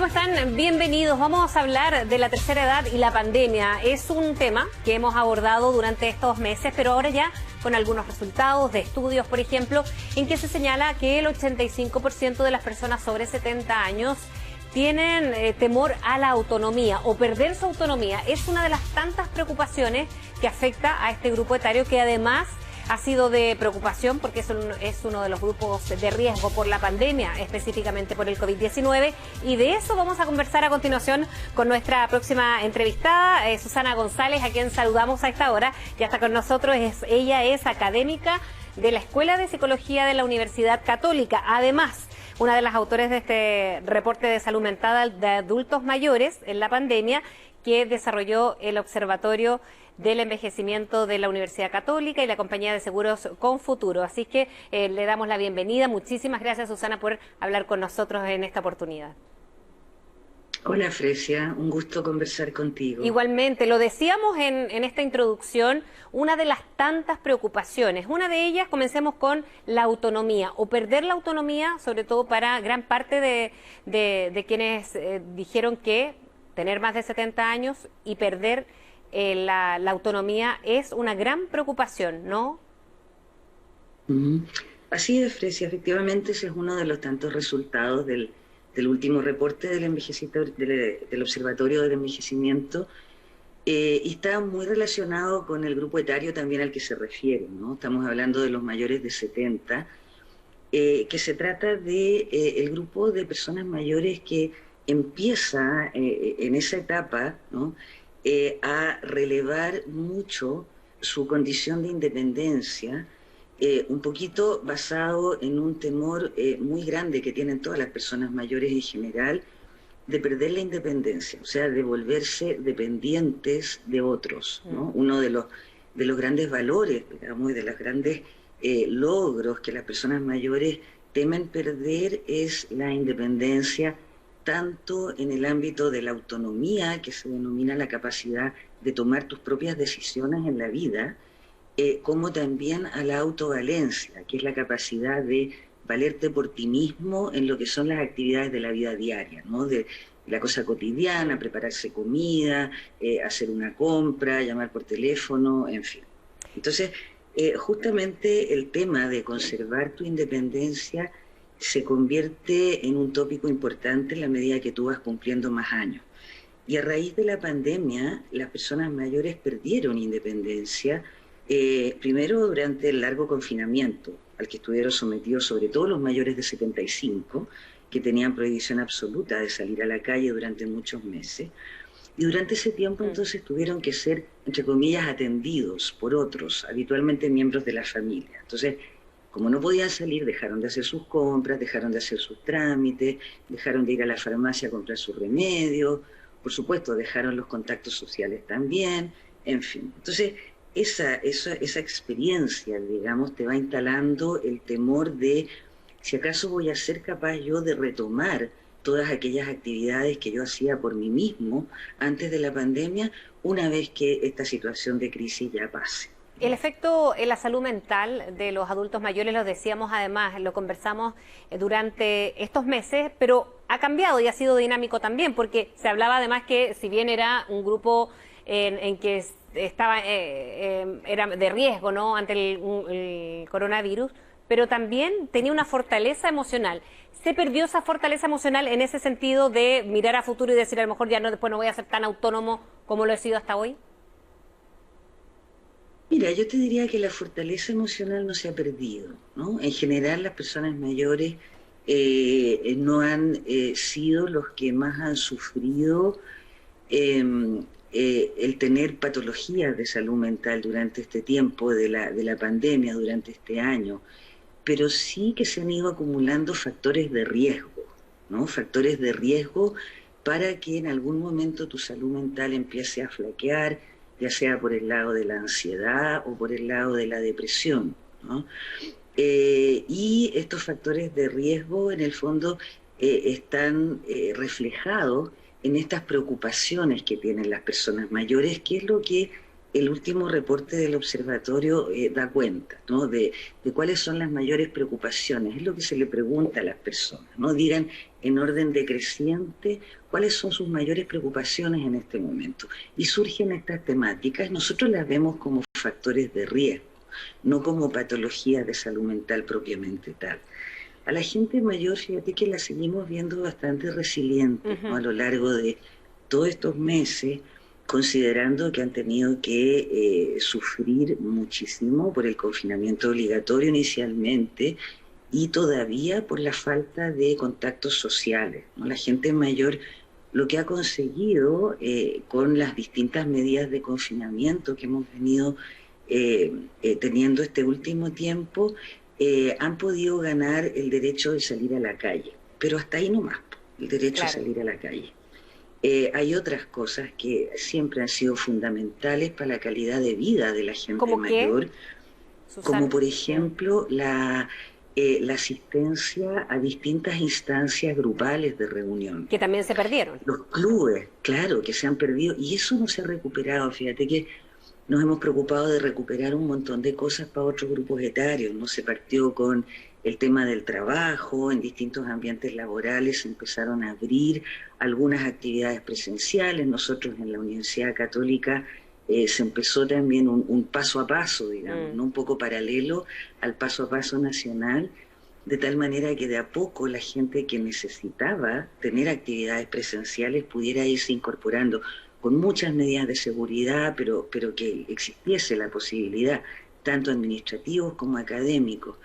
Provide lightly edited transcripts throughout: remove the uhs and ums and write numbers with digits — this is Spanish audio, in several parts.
¿Cómo están? Bienvenidos. Vamos a hablar de la tercera edad y la pandemia. Es un tema que hemos abordado durante estos meses, pero ahora ya con algunos resultados de estudios, por ejemplo, en que se señala que el 85% de las personas sobre 70 años tienen temor a la autonomía o perder su autonomía. Es una de las tantas preocupaciones que afecta a este grupo etario, que además ha sido de preocupación porque es uno de los grupos de riesgo por la pandemia, específicamente por el COVID-19, y de eso vamos a conversar a continuación con nuestra próxima entrevistada, Susana González, a quien saludamos a esta hora. Ya está con nosotros, ella es académica de la Escuela de Psicología de la Universidad Católica, además una de las autores de este reporte de salud mental de adultos mayores en la pandemia que desarrolló el Observatorio del Envejecimiento de la Universidad Católica y la Compañía de Seguros Confuturo. Así que le damos la bienvenida. Muchísimas gracias, Susana, por hablar con nosotros en esta oportunidad. Hola, Fresia, un gusto conversar contigo. Igualmente, lo decíamos en esta introducción, una de las tantas preocupaciones. Una de ellas, comencemos con la autonomía, o perder la autonomía, sobre todo para gran parte de quienes dijeron que tener más de 70 años y perder la autonomía es una gran preocupación, ¿no? Así es, Fresia, efectivamente ese es uno de los tantos resultados del último reporte del Observatorio del Envejecimiento, y está muy relacionado con el grupo etario también al que se refiere, ¿no? Estamos hablando de los mayores de 70, que se trata de el grupo de personas mayores que empieza en esa etapa, ¿no?, a relevar mucho su condición de independencia, un poquito basado en un temor muy grande que tienen todas las personas mayores en general, de perder la independencia, o sea, de volverse dependientes de otros, ¿no? Uno de los grandes valores, digamos, y de los grandes logros que las personas mayores temen perder es la independencia, tanto en el ámbito de la autonomía, que se denomina la capacidad de tomar tus propias decisiones en la vida, como también a la autovalencia, que es la capacidad de valerte por ti mismo en lo que son las actividades de la vida diaria, ¿no? De la cosa cotidiana, prepararse comida, hacer una compra, llamar por teléfono, en fin. Entonces, justamente el tema de conservar tu independencia se convierte en un tópico importante en la medida que tú vas cumpliendo más años. Y a raíz de la pandemia, las personas mayores perdieron independencia, primero durante el largo confinamiento al que estuvieron sometidos sobre todo los mayores de 75, que tenían prohibición absoluta de salir a la calle durante muchos meses. Y durante ese tiempo entonces tuvieron que ser, entre comillas, atendidos por otros, habitualmente miembros de la familia. Entonces, como no podían salir, dejaron de hacer sus compras, dejaron de hacer sus trámites, dejaron de ir a la farmacia a comprar sus remedios, por supuesto, dejaron los contactos sociales también, en fin. Entonces, esa experiencia, digamos, te va instalando el temor de si acaso voy a ser capaz yo de retomar todas aquellas actividades que yo hacía por mí mismo antes de la pandemia, una vez que esta situación de crisis ya pase. El efecto en la salud mental de los adultos mayores, lo decíamos además, lo conversamos durante estos meses, pero ha cambiado y ha sido dinámico también, porque se hablaba además que si bien era un grupo en que estaba era de riesgo, ¿no?, ante el coronavirus, pero también tenía una fortaleza emocional. ¿Se perdió esa fortaleza emocional en ese sentido de mirar a futuro y decir a lo mejor ya no, después no voy a ser tan autónomo como lo he sido hasta hoy? Mira, yo te diría que la fortaleza emocional no se ha perdido, ¿no? En general, las personas mayores no han sido los que más han sufrido el tener patologías de salud mental durante este tiempo de la pandemia, durante este año, pero sí que se han ido acumulando factores de riesgo, ¿no? Factores de riesgo para que en algún momento tu salud mental empiece a flaquear, ya sea por el lado de la ansiedad o por el lado de la depresión, ¿no? Y estos factores de riesgo, en el fondo, están reflejados en estas preocupaciones que tienen las personas mayores, que es lo que el último reporte del observatorio da cuenta, ¿no? de cuáles son las mayores preocupaciones. Es lo que se le pregunta a las personas, ¿no? Digan en orden decreciente cuáles son sus mayores preocupaciones en este momento. Y surgen estas temáticas, nosotros las vemos como factores de riesgo, no como patologías de salud mental propiamente tal. A la gente mayor, fíjate que la seguimos viendo bastante resiliente, ¿no? A lo largo de todos estos meses, considerando que han tenido que sufrir muchísimo por el confinamiento obligatorio inicialmente y todavía por la falta de contactos sociales, ¿no? La gente mayor lo que ha conseguido con las distintas medidas de confinamiento que hemos venido teniendo este último tiempo, han podido ganar el derecho de salir a la calle, pero hasta ahí nomás, el derecho a salir a la calle. Hay otras cosas que siempre han sido fundamentales para la calidad de vida de la gente mayor, como por ejemplo la asistencia a distintas instancias grupales de reunión. Que también se perdieron. Los clubes, claro, que se han perdido, y eso no se ha recuperado. Fíjate que nos hemos preocupado de recuperar un montón de cosas para otros grupos etarios, ¿no? Se partió con el tema del trabajo, en distintos ambientes laborales se empezaron a abrir algunas actividades presenciales. Nosotros en la Universidad Católica se empezó también un paso a paso, digamos, ¿no? Un poco paralelo al paso a paso nacional, de tal manera que de a poco la gente que necesitaba tener actividades presenciales pudiera irse incorporando con muchas medidas de seguridad, pero que existiese la posibilidad, tanto administrativos como académicos.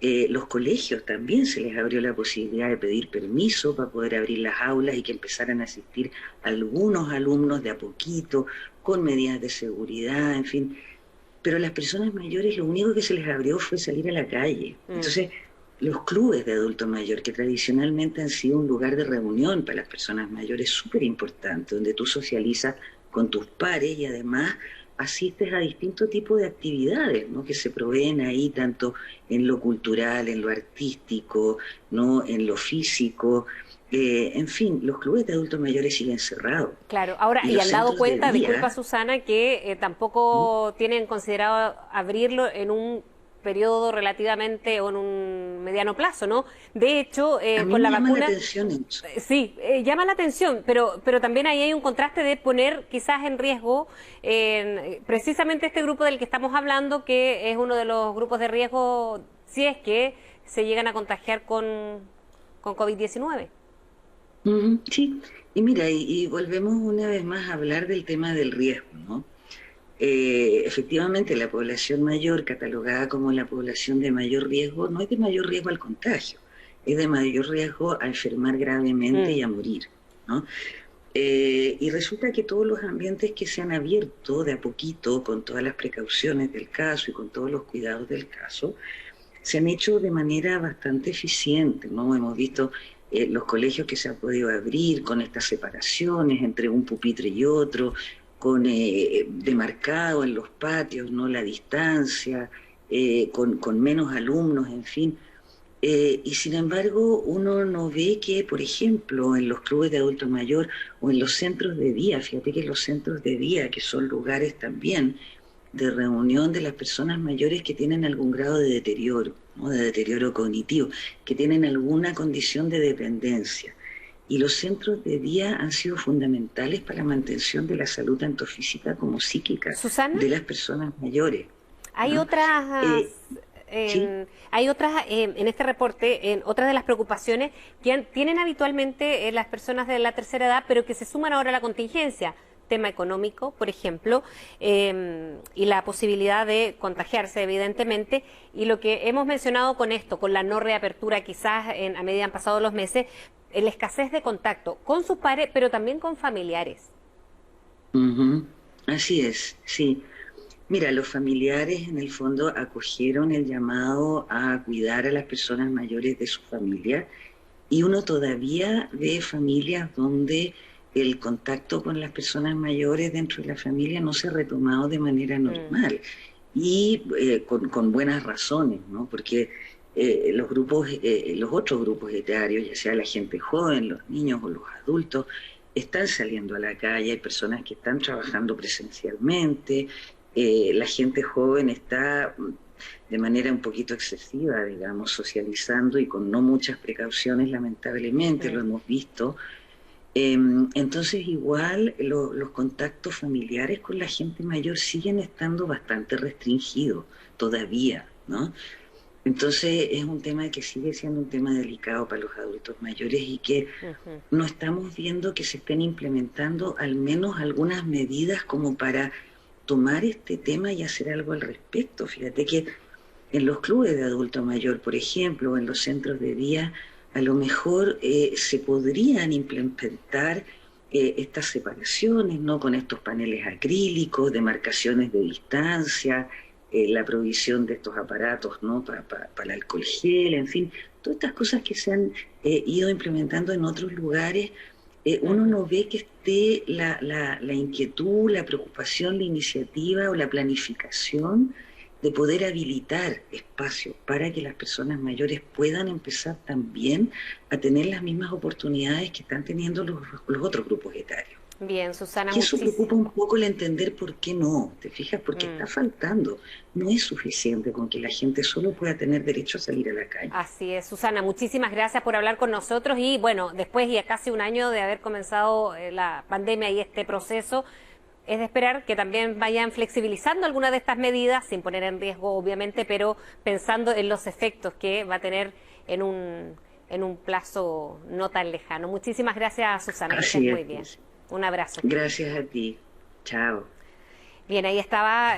Los colegios también se les abrió la posibilidad de pedir permiso para poder abrir las aulas y que empezaran a asistir algunos alumnos de a poquito, con medidas de seguridad, en fin. Pero a las personas mayores lo único que se les abrió fue salir a la calle. Entonces, los clubes de adulto mayor, que tradicionalmente han sido un lugar de reunión para las personas mayores súper importante, donde tú socializas con tus pares y además asistes a distintos tipos de actividades, ¿no? Que se proveen ahí tanto en lo cultural, en lo artístico, ¿no? En lo físico. En fin, los clubes de adultos mayores siguen cerrados. Claro, ahora, y han dado cuenta, disculpa Susana, que tampoco tienen considerado abrirlo en un periodo relativamente o en un mediano plazo, ¿no? De hecho, con la vacuna... Sí, llama la atención, pero también ahí hay un contraste de poner quizás en riesgo precisamente este grupo del que estamos hablando, que es uno de los grupos de riesgo si es que se llegan a contagiar con COVID-19. Sí, y mira, y volvemos una vez más a hablar del tema del riesgo, ¿no? Efectivamente, la población mayor, catalogada como la población de mayor riesgo, no es de mayor riesgo al contagio, es de mayor riesgo a enfermar gravemente y a morir, ¿no? Y resulta que todos los ambientes que se han abierto de a poquito, con todas las precauciones del caso y con todos los cuidados del caso, se han hecho de manera bastante eficiente, ¿no? Hemos visto los colegios que se han podido abrir con estas separaciones entre un pupitre y otro, con demarcado en los patios, ¿no? La distancia, con menos alumnos, en fin. Y sin embargo, uno no ve que, por ejemplo, en los clubes de adulto mayor o en los centros de día, fíjate que los centros de día, que son lugares también de reunión de las personas mayores que tienen algún grado de deterioro, ¿no? De deterioro cognitivo, que tienen alguna condición de dependencia. Y los centros de día han sido fundamentales para la mantención de la salud tanto física como psíquica de las personas mayores, ¿no? Hay otras... ¿sí? Hay otras, en este reporte, otras de las preocupaciones que tienen habitualmente las personas de la tercera edad, pero que se suman ahora a la contingencia. Tema económico, por ejemplo, y la posibilidad de contagiarse, evidentemente, y lo que hemos mencionado con esto, con la no reapertura quizás a medida han pasado los meses, la escasez de contacto con sus pares, pero también con familiares. Así es, sí. Mira, los familiares en el fondo acogieron el llamado a cuidar a las personas mayores de su familia, y uno todavía ve familias donde el contacto con las personas mayores dentro de la familia no se ha retomado de manera normal, y con buenas razones, ¿no? Porque los otros grupos etarios, ya sea la gente joven, los niños o los adultos, están saliendo a la calle, hay personas que están trabajando presencialmente, la gente joven está de manera un poquito excesiva, digamos, socializando y con no muchas precauciones, lamentablemente, lo hemos visto. Entonces igual los contactos familiares con la gente mayor siguen estando bastante restringidos todavía, ¿no? Entonces es un tema que sigue siendo un tema delicado para los adultos mayores y que no estamos viendo que se estén implementando al menos algunas medidas como para tomar este tema y hacer algo al respecto. Fíjate que en los clubes de adulto mayor, por ejemplo, o en los centros de día, a lo mejor se podrían implementar estas separaciones, ¿no? Con estos paneles acrílicos, demarcaciones de distancia, la provisión de estos aparatos, ¿no? Para el alcohol gel, en fin, todas estas cosas que se han ido implementando en otros lugares. Uno no ve que esté la inquietud, la preocupación, la iniciativa o la planificación de poder habilitar espacios para que las personas mayores puedan empezar también a tener las mismas oportunidades que están teniendo los otros grupos etarios. Bien, Susana, y eso preocupa un poco el entender por qué no, ¿te fijas? Porque está faltando. No es suficiente con que la gente solo pueda tener derecho a salir a la calle. Así es, Susana, muchísimas gracias por hablar con nosotros y bueno, después ya casi un año de haber comenzado la pandemia y este proceso, es de esperar que también vayan flexibilizando algunas de estas medidas, sin poner en riesgo obviamente, pero pensando en los efectos que va a tener en un plazo no tan lejano. Muchísimas gracias, Susana, que estés muy bien. Un abrazo. Gracias a ti. Chao. Bien, ahí estaba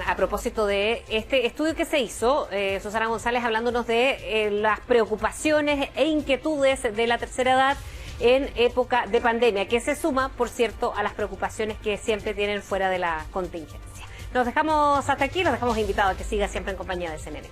a propósito de este estudio que se hizo, Susana González hablándonos de las preocupaciones e inquietudes de la tercera edad en época de pandemia, que se suma, por cierto, a las preocupaciones que siempre tienen fuera de la contingencia. Nos dejamos hasta aquí, los dejamos invitados a que siga siempre en compañía de CNN.